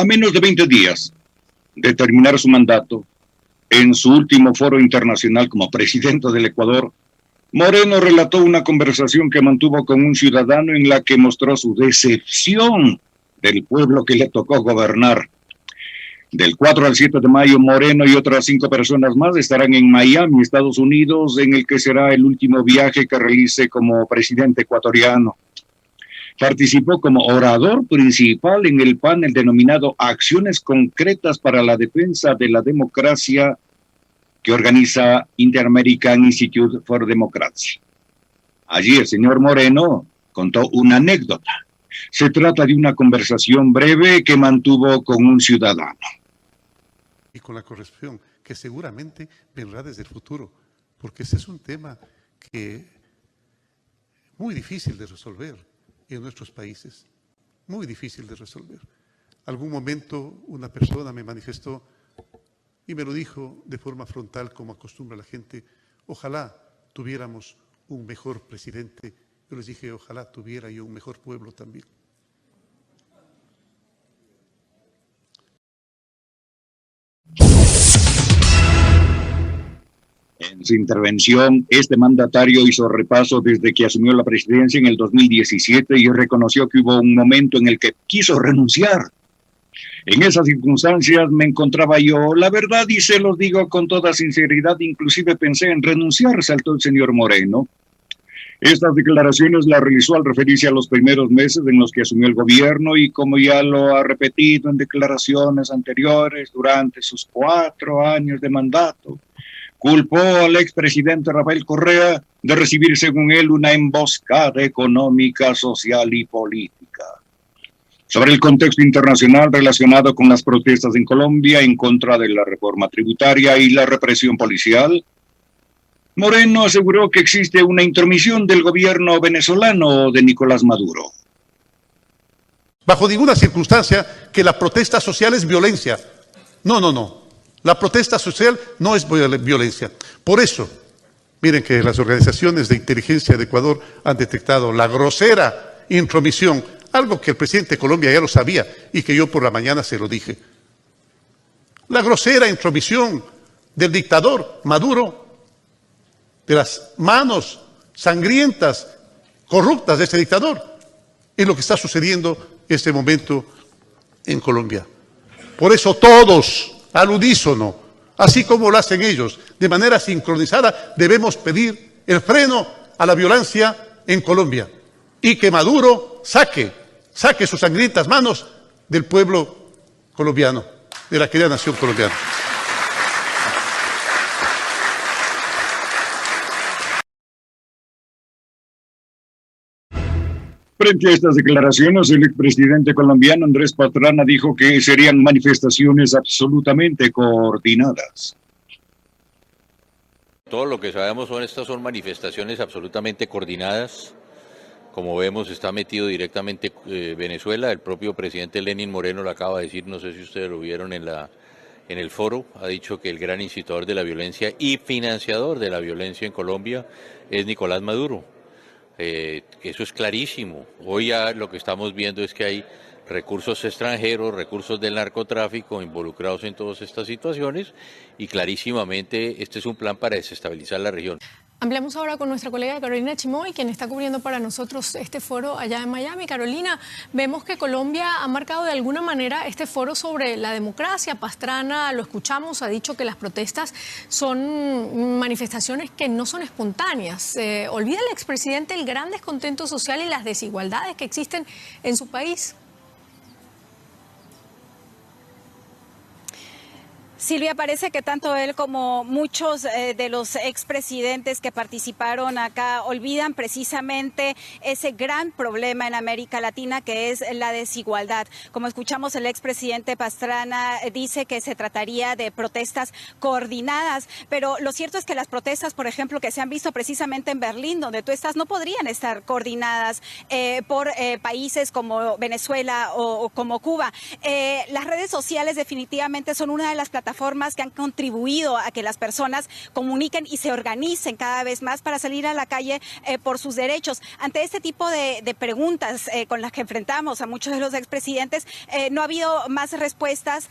A menos de 20 días de terminar su mandato, en su último foro internacional como presidente del Ecuador, Moreno relató una conversación que mantuvo con un ciudadano en la que mostró su decepción del pueblo que le tocó gobernar. Del 4 al 7 de mayo, Moreno y otras 5 personas más estarán en Miami, Estados Unidos, en el que será el último viaje que realice como presidente ecuatoriano. Participó como orador principal en el panel denominado Acciones Concretas para la Defensa de la Democracia que organiza Inter-American Institute for Democracy. Allí el señor Moreno contó una anécdota. Se trata de una conversación breve que mantuvo con un ciudadano. Y con la corrupción, que seguramente vendrá desde el futuro, porque ese es un tema que muy difícil de resolver en nuestros países, muy difícil de resolver. Algún momento una persona me manifestó y me lo dijo de forma frontal, como acostumbra la gente: ojalá tuviéramos un mejor presidente. Yo les dije: ojalá tuviera yo un mejor pueblo también. En su intervención, este mandatario hizo repaso desde que asumió la presidencia en el 2017 y reconoció que hubo un momento en el que quiso renunciar. En esas circunstancias me encontraba yo, la verdad, y se los digo con toda sinceridad, inclusive pensé en renunciar, saltó el señor Moreno. Estas declaraciones las realizó al referirse a los primeros meses en los que asumió el gobierno y, como ya lo ha repetido en declaraciones anteriores, durante sus 4 años de mandato, culpó al expresidente Rafael Correa de recibir, según él, una emboscada económica, social y política. Sobre el contexto internacional relacionado con las protestas en Colombia en contra de la reforma tributaria y la represión policial, Moreno aseguró que existe una intromisión del gobierno venezolano de Nicolás Maduro. Bajo ninguna circunstancia que la protesta social es violencia. No. La protesta social no es violencia. Por eso, miren que las organizaciones de inteligencia de Ecuador han detectado la grosera intromisión, algo que el presidente de Colombia ya lo sabía y que yo por la mañana se lo dije. La grosera intromisión del dictador Maduro, de las manos sangrientas, corruptas de este dictador, es lo que está sucediendo en este momento en Colombia. Por eso todos, al unísono, así como lo hacen ellos, de manera sincronizada, debemos pedir el freno a la violencia en Colombia y que Maduro saque sus sangrientas manos del pueblo colombiano, de la querida nación colombiana. Frente a estas declaraciones, el expresidente colombiano Andrés Pastrana dijo que serían manifestaciones absolutamente coordinadas. Todo lo que sabemos estas son manifestaciones absolutamente coordinadas. Como vemos, está metido directamente Venezuela. El propio presidente Lenín Moreno lo acaba de decir, no sé si ustedes lo vieron en el foro, ha dicho que el gran incitador de la violencia y financiador de la violencia en Colombia es Nicolás Maduro. Eso es clarísimo. Hoy ya lo que estamos viendo es que hay recursos extranjeros, recursos del narcotráfico involucrados en todas estas situaciones y clarísimamente este es un plan para desestabilizar la región. Ampliamos ahora con nuestra colega Carolina Chimoy, quien está cubriendo para nosotros este foro allá en Miami. Carolina, vemos que Colombia ha marcado de alguna manera este foro sobre la democracia. Pastrana, lo escuchamos, ha dicho que las protestas son manifestaciones que no son espontáneas. ¿Olvida el expresidente el gran descontento social y las desigualdades que existen en su país? Silvia, parece que tanto él como muchos de los expresidentes que participaron acá olvidan precisamente ese gran problema en América Latina que es la desigualdad. Como escuchamos, el expresidente Pastrana dice que se trataría de protestas coordinadas, pero lo cierto es que las protestas, por ejemplo, que se han visto precisamente en Berlín, donde tú estás, no podrían estar coordinadas por países como Venezuela o como Cuba. Las redes sociales definitivamente son una de las plataformas plataformas que han contribuido a que las personas comuniquen y se organicen cada vez más para salir a la calle por sus derechos. Ante este tipo de preguntas con las que enfrentamos a muchos de los expresidentes, no ha habido más respuestas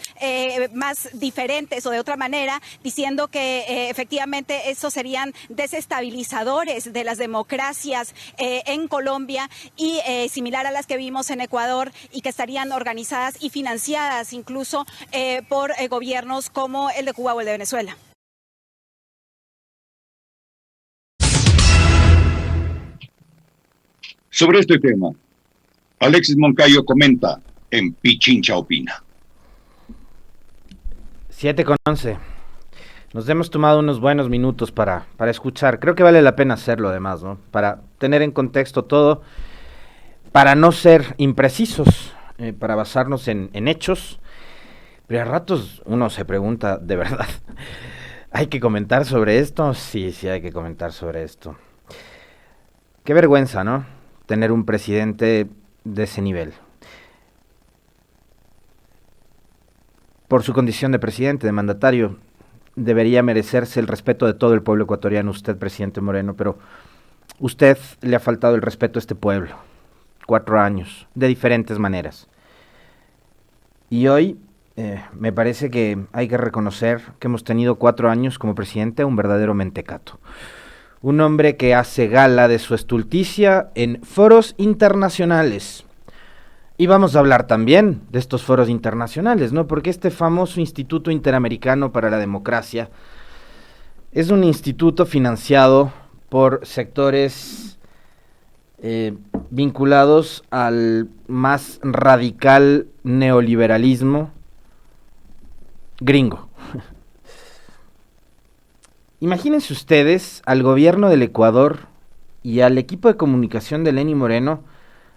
más diferentes o de otra manera, diciendo que efectivamente estos serían desestabilizadores de las democracias en Colombia y similar a las que vimos en Ecuador, y que estarían organizadas y financiadas incluso por gobiernos como el de Cuba o el de Venezuela. Sobre este tema, Alexis Moncayo comenta en Pichincha Opina. 7:11. Nos hemos tomado unos buenos minutos para escuchar. Creo que vale la pena hacerlo además, ¿no? Para tener en contexto todo, para no ser imprecisos, para basarnos en hechos. Pero a ratos uno se pregunta, ¿de verdad hay que comentar sobre esto? Sí, hay que comentar sobre esto. Qué vergüenza, ¿no? Tener un presidente de ese nivel. Por su condición de presidente, de mandatario, debería merecerse el respeto de todo el pueblo ecuatoriano, usted, presidente Moreno, pero usted le ha faltado el respeto a este pueblo. 4 años, de diferentes maneras. Y hoy me parece que hay que reconocer que hemos tenido 4 años como presidente, un verdadero mentecato. Un hombre que hace gala de su estulticia en foros internacionales. Y vamos a hablar también de estos foros internacionales, ¿no? Porque este famoso Instituto Interamericano para la Democracia es un instituto financiado por sectores vinculados al más radical neoliberalismo gringo. Imagínense ustedes al gobierno del Ecuador y al equipo de comunicación de Lenín Moreno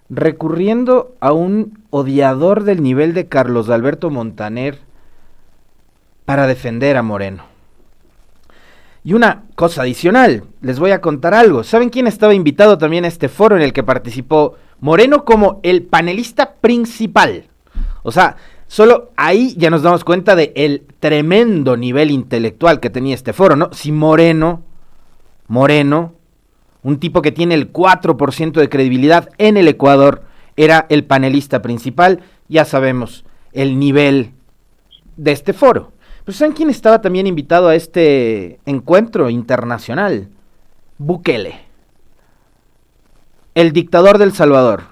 recurriendo a un odiador del nivel de Carlos Alberto Montaner para defender a Moreno. Y una cosa adicional, les voy a contar algo. ¿Saben quién estaba invitado también a este foro en el que participó Moreno como el panelista principal? O sea, solo ahí ya nos damos cuenta de el tremendo nivel intelectual que tenía este foro, ¿no? Si Moreno, un tipo que tiene el 4% de credibilidad en el Ecuador, era el panelista principal, ya sabemos el nivel de este foro. Pero ¿saben quién estaba también invitado a este encuentro internacional? Bukele, el dictador de El Salvador,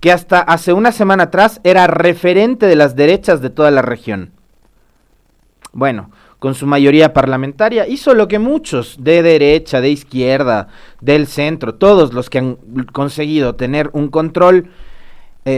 que hasta hace una semana atrás era referente de las derechas de toda la región. Bueno, con su mayoría parlamentaria, hizo lo que muchos de derecha, de izquierda, del centro, todos los que han conseguido tener un control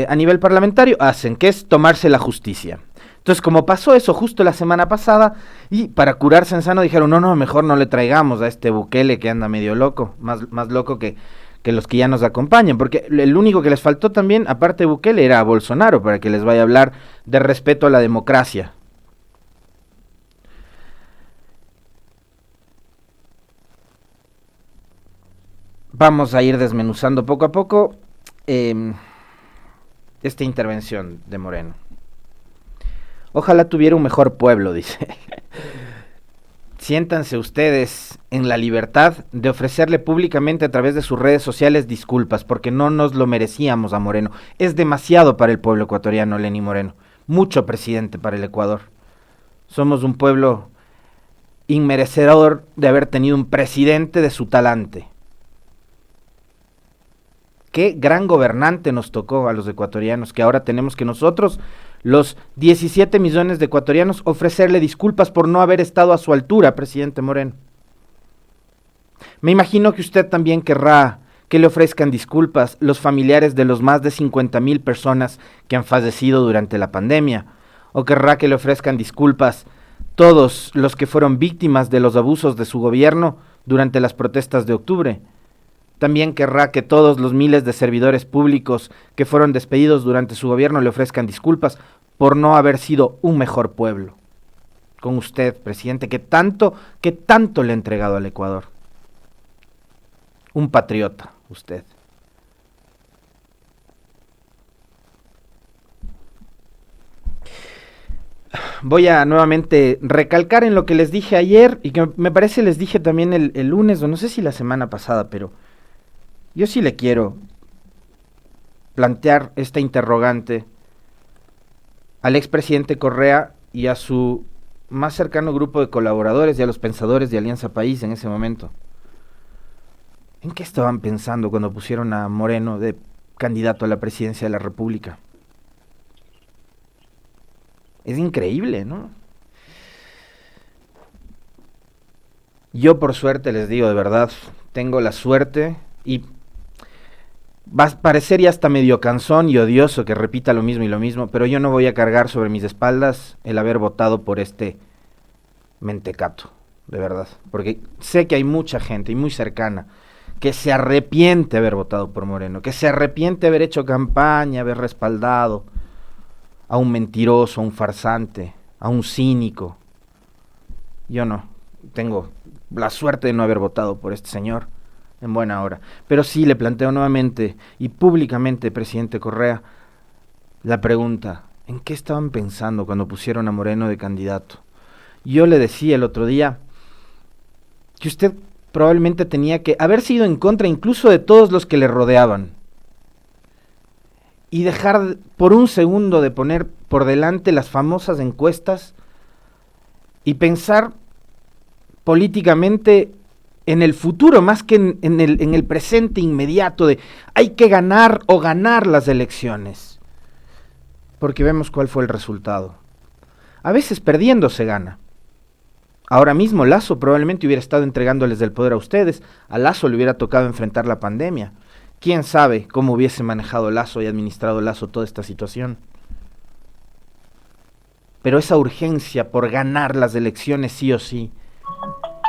a nivel parlamentario, hacen, que es tomarse la justicia. Entonces, como pasó eso justo la semana pasada, y para curarse en sano dijeron, no, mejor no le traigamos a este Bukele que anda medio loco, más loco que los que ya nos acompañan, porque el único que les faltó también, aparte de Bukele, era a Bolsonaro, para que les vaya a hablar de respeto a la democracia. Vamos a ir desmenuzando poco a poco esta intervención de Moreno. Ojalá tuviera un mejor pueblo, dice. Siéntanse ustedes en la libertad de ofrecerle públicamente a través de sus redes sociales disculpas, porque no nos lo merecíamos a Moreno. Es demasiado para el pueblo ecuatoriano, Lenín Moreno. Mucho presidente para el Ecuador. Somos un pueblo inmerecedor de haber tenido un presidente de su talante. Qué gran gobernante nos tocó a los ecuatorianos, que ahora tenemos que nosotros, los 17 millones de ecuatorianos, ofrecerle disculpas por no haber estado a su altura, presidente Moreno. Me imagino que usted también querrá que le ofrezcan disculpas los familiares de los más de 50,000 personas que han fallecido durante la pandemia, o querrá que le ofrezcan disculpas todos los que fueron víctimas de los abusos de su gobierno durante las protestas de octubre. También querrá que todos los miles de servidores públicos que fueron despedidos durante su gobierno le ofrezcan disculpas por no haber sido un mejor pueblo. Con usted, presidente, que tanto le ha entregado al Ecuador. Un patriota, usted. voy a nuevamente recalcar en lo que les dije ayer y que me parece les dije también el lunes o no sé si la semana pasada, pero yo sí le quiero plantear esta interrogante al expresidente Correa y a su más cercano grupo de colaboradores y a los pensadores de Alianza País en ese momento. ¿En qué estaban pensando cuando pusieron a Moreno de candidato a la presidencia de la República? Es increíble, ¿no? Yo por suerte, les digo de verdad, tengo la suerte y va a parecer ya hasta medio cansón y odioso que repita lo mismo y lo mismo, pero yo no voy a cargar sobre mis espaldas el haber votado por este mentecato, de verdad, porque sé que hay mucha gente y muy cercana que se arrepiente de haber votado por Moreno, que se arrepiente de haber hecho campaña, haber respaldado a un mentiroso, a un farsante, a un cínico. Yo no, tengo la suerte de no haber votado por este señor en buena hora. Pero sí le planteo nuevamente y públicamente, presidente Correa, la pregunta, ¿en qué estaban pensando cuando pusieron a Moreno de candidato? Yo le decía el otro día que usted probablemente tenía que haber sido en contra incluso de todos los que le rodeaban y dejar por un segundo de poner por delante las famosas encuestas y pensar políticamente en el futuro más que en el presente inmediato de hay que ganar o ganar las elecciones, porque vemos cuál fue el resultado. A veces perdiendo se gana. Ahora mismo Lasso probablemente hubiera estado entregándoles el poder a ustedes, a Lasso le hubiera tocado enfrentar la pandemia. ¿Quién sabe cómo hubiese manejado Lasso y administrado Lasso toda esta situación? Pero esa urgencia por ganar las elecciones sí o sí,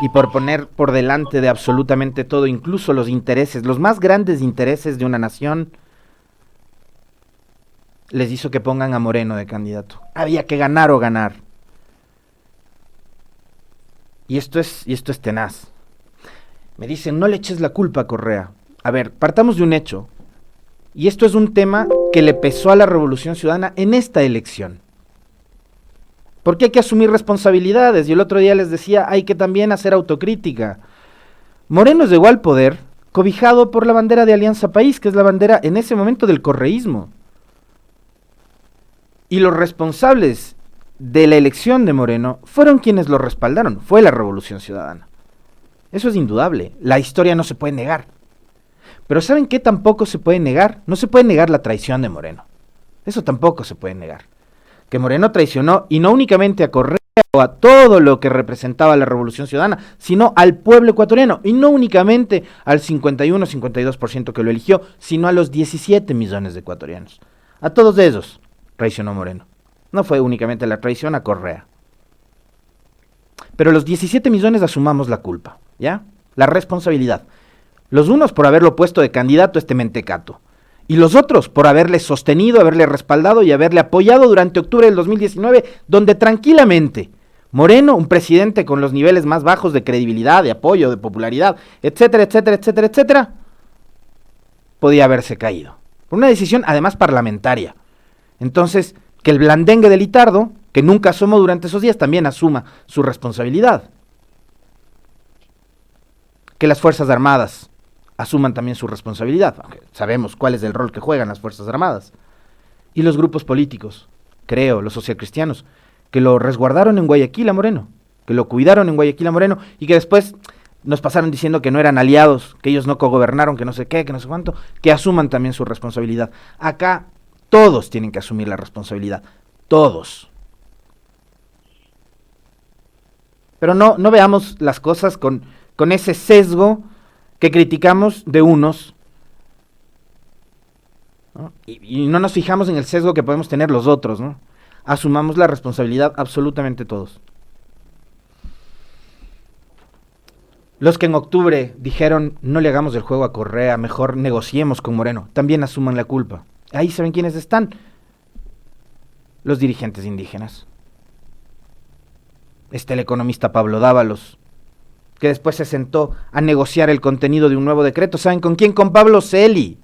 y por poner por delante de absolutamente todo, incluso los intereses, los más grandes intereses de una nación, les hizo que pongan a Moreno de candidato. Había que ganar o ganar. Y esto es tenaz. Me dicen, no le eches la culpa a Correa. A ver, partamos de un hecho. Y esto es un tema que le pesó a la Revolución Ciudadana en esta elección. Porque hay que asumir responsabilidades. Y el otro día les decía, hay que también hacer autocrítica. Moreno llegó al poder cobijado por la bandera de Alianza País, que es la bandera en ese momento del correísmo. Y los responsables de la elección de Moreno fueron quienes lo respaldaron, fue la Revolución Ciudadana. Eso es indudable, la historia no se puede negar. Pero ¿saben qué tampoco se puede negar? No se puede negar la traición de Moreno. Eso tampoco se puede negar. Que Moreno traicionó, y no únicamente a Correa o a todo lo que representaba la Revolución Ciudadana, sino al pueblo ecuatoriano, y no únicamente al 51-52% que lo eligió, sino a los 17 millones de ecuatorianos. A todos ellos traicionó Moreno. No fue únicamente la traición a Correa. Pero los 17 millones asumamos la culpa, ¿ya? La responsabilidad. Los unos por haberlo puesto de candidato a este mentecato. Y los otros por haberle sostenido, haberle respaldado y haberle apoyado durante octubre del 2019, donde tranquilamente Moreno, un presidente con los niveles más bajos de credibilidad, de apoyo, de popularidad, etcétera, etcétera, etcétera, etcétera, podía haberse caído. Por una decisión además parlamentaria. Entonces, que el blandengue de Litardo, que nunca asomó durante esos días, también asuma su responsabilidad. Que las Fuerzas Armadas asuman también su responsabilidad, aunque sabemos cuál es el rol que juegan las Fuerzas Armadas. Y los grupos políticos, creo, los socialcristianos, que lo resguardaron en Guayaquil a Moreno, que lo cuidaron en Guayaquil a Moreno, y que después nos pasaron diciendo que no eran aliados, que ellos no cogobernaron, que no sé qué, que no sé cuánto, que asuman también su responsabilidad. Acá todos tienen que asumir la responsabilidad, todos. Pero no veamos las cosas con ese sesgo que criticamos de unos, ¿no? Y no nos fijamos en el sesgo que podemos tener los otros, ¿no? Asumamos la responsabilidad absolutamente todos. Los que en octubre dijeron no le hagamos el juego a Correa, mejor negociemos con Moreno, también asuman la culpa. Ahí saben quiénes están. Los dirigentes indígenas. El economista Pablo Dávalos, que después se sentó a negociar el contenido de un nuevo decreto. ¿Saben con quién? Con Pablo Celi,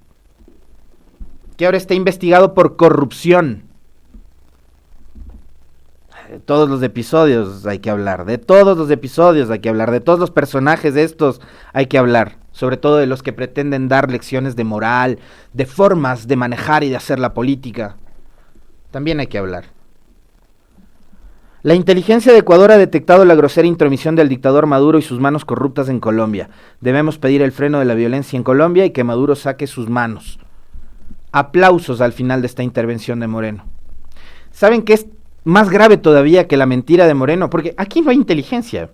que ahora está investigado por corrupción. de todos los episodios hay que hablar, de todos los episodios hay que hablar, de todos los personajes de estos hay que hablar, sobre todo de los que pretenden dar lecciones de moral, de formas de manejar y de hacer la política. También hay que hablar. La inteligencia de Ecuador ha detectado la grosera intromisión del dictador Maduro y sus manos corruptas en Colombia. Debemos pedir el freno de la violencia en Colombia y que Maduro saque sus manos. Aplausos al final de esta intervención de Moreno. ¿Saben qué es más grave todavía que la mentira de Moreno? Porque aquí no hay inteligencia.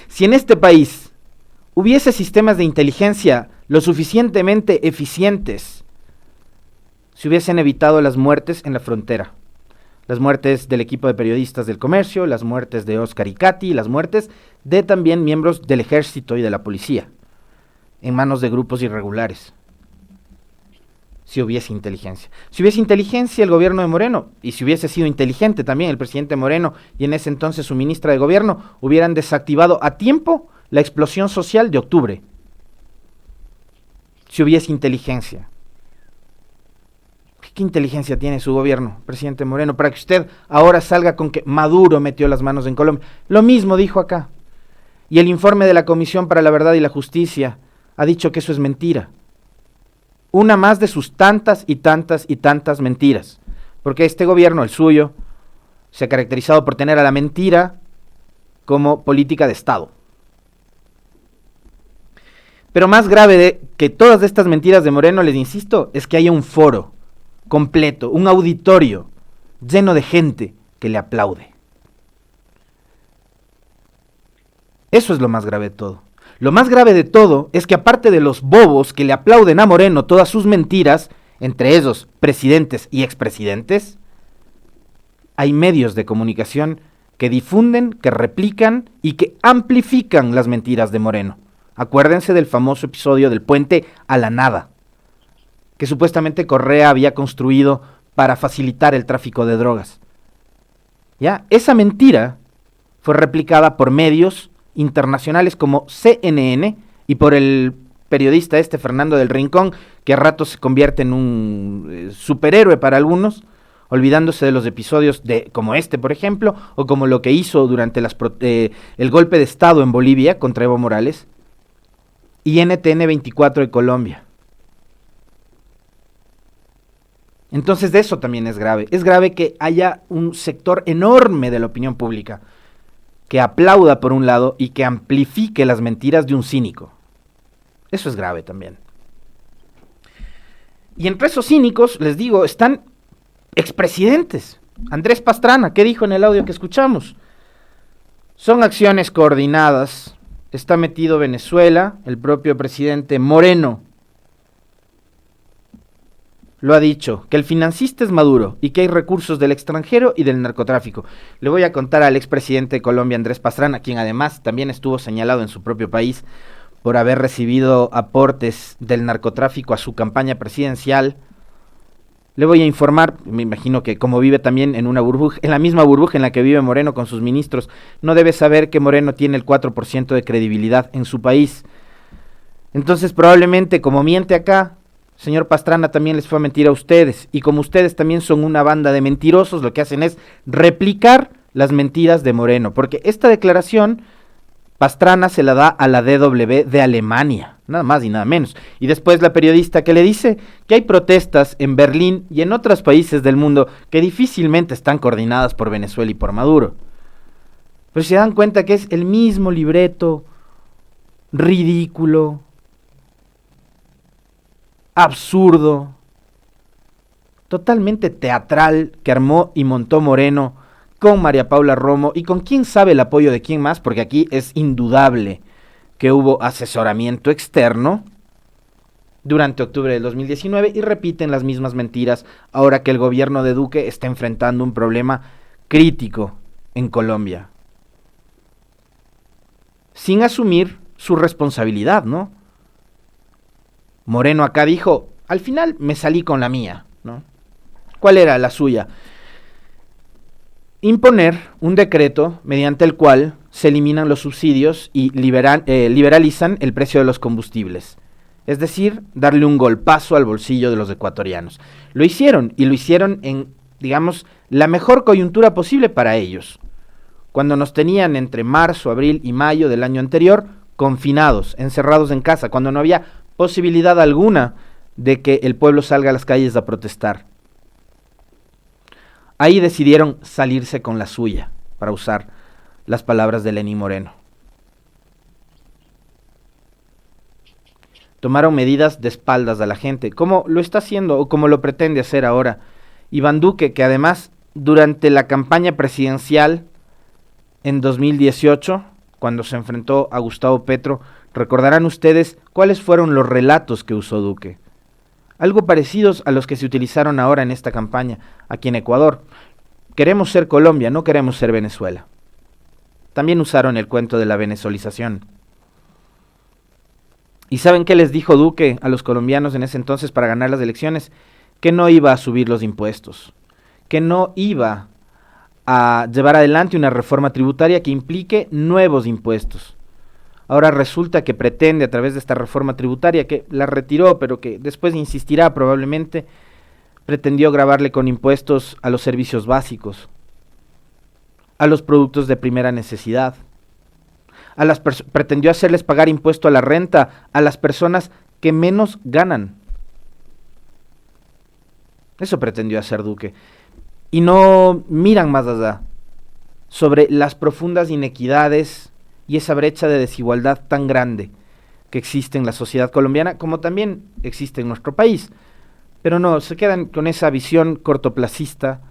Si en este país hubiese sistemas de inteligencia lo suficientemente eficientes, se hubiesen evitado las muertes en la frontera. Las muertes del equipo de periodistas del Comercio, las muertes de Oscar y Katy, las muertes de también miembros del ejército y de la policía, en manos de grupos irregulares. Si hubiese inteligencia. Si hubiese inteligencia el gobierno de Moreno, y si hubiese sido inteligente también el presidente Moreno y en ese entonces su ministra de gobierno, hubieran desactivado a tiempo la explosión social de octubre. Si hubiese inteligencia. ¿Qué inteligencia tiene su gobierno, presidente Moreno, para que usted ahora salga con que Maduro metió las manos en Colombia? Lo mismo dijo acá. Y el informe de la Comisión para la Verdad y la Justicia ha dicho que eso es mentira. Una más de sus tantas y tantas y tantas mentiras. Porque este gobierno, el suyo, se ha caracterizado por tener a la mentira como política de Estado. Pero más grave que todas estas mentiras de Moreno, les insisto, es que haya un foro completo, un auditorio lleno de gente que le aplaude. Eso es lo más grave de todo. Lo más grave de todo es que aparte de los bobos que le aplauden a Moreno todas sus mentiras, entre esos presidentes y expresidentes, hay medios de comunicación que difunden, que replican y que amplifican las mentiras de Moreno. Acuérdense del famoso episodio del puente a la nada, que supuestamente Correa había construido para facilitar el tráfico de drogas. ¿Ya? Esa mentira fue replicada por medios internacionales como CNN y por el periodista Fernando del Rincón, que a ratos se convierte en un superhéroe para algunos, olvidándose de los episodios como por ejemplo, o como lo que hizo durante el golpe de Estado en Bolivia contra Evo Morales, y NTN 24 de Colombia. Entonces de eso también es grave. Es grave que haya un sector enorme de la opinión pública que aplauda por un lado y que amplifique las mentiras de un cínico. Eso es grave también. Y entre esos cínicos, les digo, están expresidentes. Andrés Pastrana, ¿qué dijo en el audio que escuchamos? Son acciones coordinadas. Está metido Venezuela, el propio presidente Moreno lo ha dicho, que el financista es Maduro y que hay recursos del extranjero y del narcotráfico. Le voy a contar al expresidente de Colombia, Andrés Pastrana, quien además también estuvo señalado en su propio país por haber recibido aportes del narcotráfico a su campaña presidencial. Le voy a informar, me imagino que como vive también en una burbuja, en la misma burbuja en la que vive Moreno con sus ministros, no debe saber que Moreno tiene el 4% de credibilidad en su país. Entonces probablemente como miente acá, señor Pastrana también les fue a mentir a ustedes, y como ustedes también son una banda de mentirosos, lo que hacen es replicar las mentiras de Moreno, porque esta declaración Pastrana se la da a la DW de Alemania, nada más y nada menos, y después la periodista que le dice que hay protestas en Berlín y en otros países del mundo que difícilmente están coordinadas por Venezuela y por Maduro. Pero se dan cuenta que es el mismo libreto ridículo, absurdo, totalmente teatral que armó y montó Moreno con María Paula Romo y con quién sabe el apoyo de quién más, porque aquí es indudable que hubo asesoramiento externo durante octubre del 2019 y repiten las mismas mentiras ahora que el gobierno de Duque está enfrentando un problema crítico en Colombia, sin asumir su responsabilidad, ¿no? Moreno acá dijo, al final me salí con la mía, ¿no? ¿Cuál era la suya? Imponer un decreto mediante el cual se eliminan los subsidios y liberalizan el precio de los combustibles. Es decir, darle un golpazo al bolsillo de los ecuatorianos. Lo hicieron, y lo hicieron en digamos, la mejor coyuntura posible para ellos, cuando nos tenían entre marzo, abril y mayo del año anterior confinados, encerrados en casa, cuando no había posibilidad alguna de que el pueblo salga a las calles a protestar. Ahí decidieron salirse con la suya, para usar las palabras de Lenín Moreno. Tomaron medidas de espaldas a la gente, como lo está haciendo o como lo pretende hacer ahora Iván Duque, que además durante la campaña presidencial en 2018, cuando se enfrentó a Gustavo Petro, recordarán ustedes cuáles fueron los relatos que usó Duque. Algo parecidos a los que se utilizaron ahora en esta campaña, aquí en Ecuador. Queremos ser Colombia, no queremos ser Venezuela. También usaron el cuento de la venezolización. ¿Y saben qué les dijo Duque a los colombianos en ese entonces para ganar las elecciones? Que no iba a subir los impuestos, que no iba a llevar adelante una reforma tributaria que implique nuevos impuestos. Ahora resulta que pretende, a través de esta reforma tributaria, que la retiró, pero que después insistirá probablemente, pretendió gravarle con impuestos a los servicios básicos, a los productos de primera necesidad, pretendió hacerles pagar impuesto a la renta a las personas que menos ganan. Eso pretendió hacer Duque. Y no miran más allá sobre las profundas inequidades y esa brecha de desigualdad tan grande que existe en la sociedad colombiana, como también existe en nuestro país. Pero no, se quedan con esa visión cortoplacista,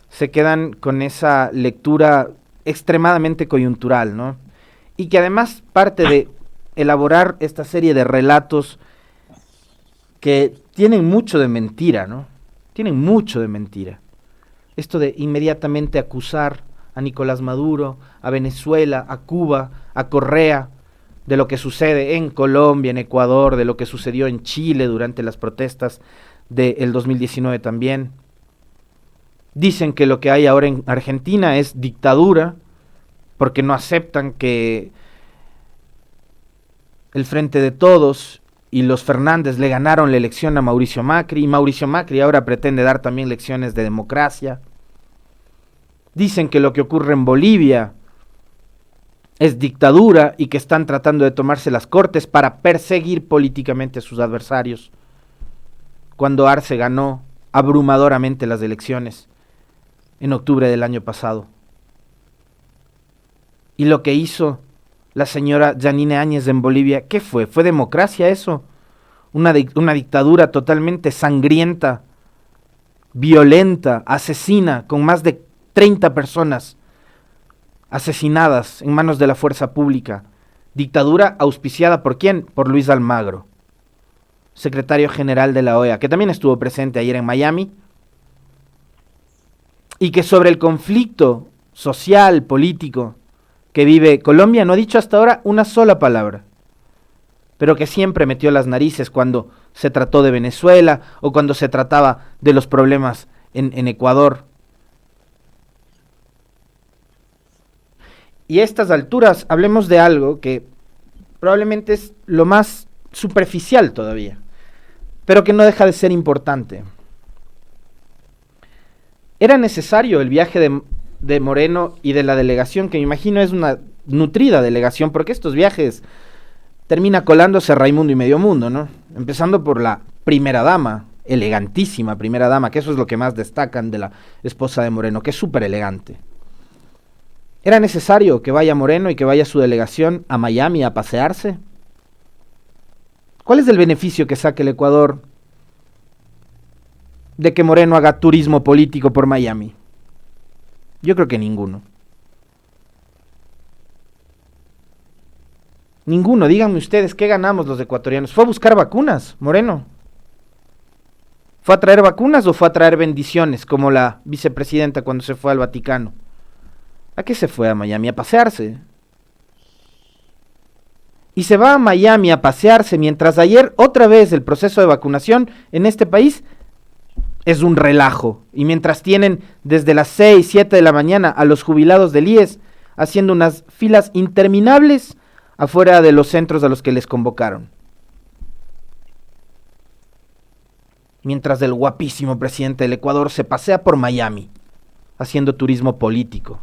se quedan con esa lectura extremadamente coyuntural, ¿no? Y que además parte de elaborar esta serie de relatos que tienen mucho de mentira, ¿no? Tienen mucho de mentira. Esto de inmediatamente acusar a Nicolás Maduro, a Venezuela, a Cuba, a Correa, de lo que sucede en Colombia, en Ecuador, de lo que sucedió en Chile durante las protestas del 2019 también. Dicen que lo que hay ahora en Argentina es dictadura, porque no aceptan que el Frente de Todos y los Fernández le ganaron la elección a Mauricio Macri, y Mauricio Macri ahora pretende dar también lecciones de democracia. Dicen que lo que ocurre en Bolivia es dictadura y que están tratando de tomarse las cortes para perseguir políticamente a sus adversarios, cuando Arce ganó abrumadoramente las elecciones en octubre del año pasado. Y lo que hizo la señora Yanine Áñez en Bolivia, ¿qué fue? ¿Fue democracia eso? Una dictadura totalmente sangrienta, violenta, asesina, con más de 30 personas asesinadas en manos de la fuerza pública. Dictadura auspiciada ¿por quién? Por Luis Almagro, secretario general de la OEA, que también estuvo presente ayer en Miami, y que sobre el conflicto social, político, que vive Colombia no ha dicho hasta ahora una sola palabra, pero que siempre metió las narices cuando se trató de Venezuela o cuando se trataba de los problemas en Ecuador. Y a estas alturas hablemos de algo que probablemente es lo más superficial todavía, pero que no deja de ser importante. Era necesario el viaje de Moreno y de la delegación, que me imagino es una nutrida delegación, porque estos viajes termina colándose Raimundo y medio mundo, ¿no? Empezando por la primera dama, elegantísima primera dama, que eso es lo que más destacan de la esposa de Moreno, que es súper elegante. ¿Era necesario que vaya Moreno y que vaya su delegación a Miami a pasearse? ¿Cuál es el beneficio que saque el Ecuador de que Moreno haga turismo político por Miami? Yo creo que ninguno. Ninguno. Díganme ustedes, ¿qué ganamos los ecuatorianos? ¿Fue a buscar vacunas, Moreno? ¿Fue a traer vacunas o fue a traer bendiciones, como la vicepresidenta cuando se fue al Vaticano? ¿A qué se fue a Miami? A pasearse. Y se va a Miami a pasearse, mientras ayer otra vez el proceso de vacunación en este país es un relajo. Y mientras tienen desde las 6, 7 de la mañana a los jubilados del IES haciendo unas filas interminables afuera de los centros a los que les convocaron. mientras el guapísimo presidente del Ecuador se pasea por Miami, haciendo turismo político.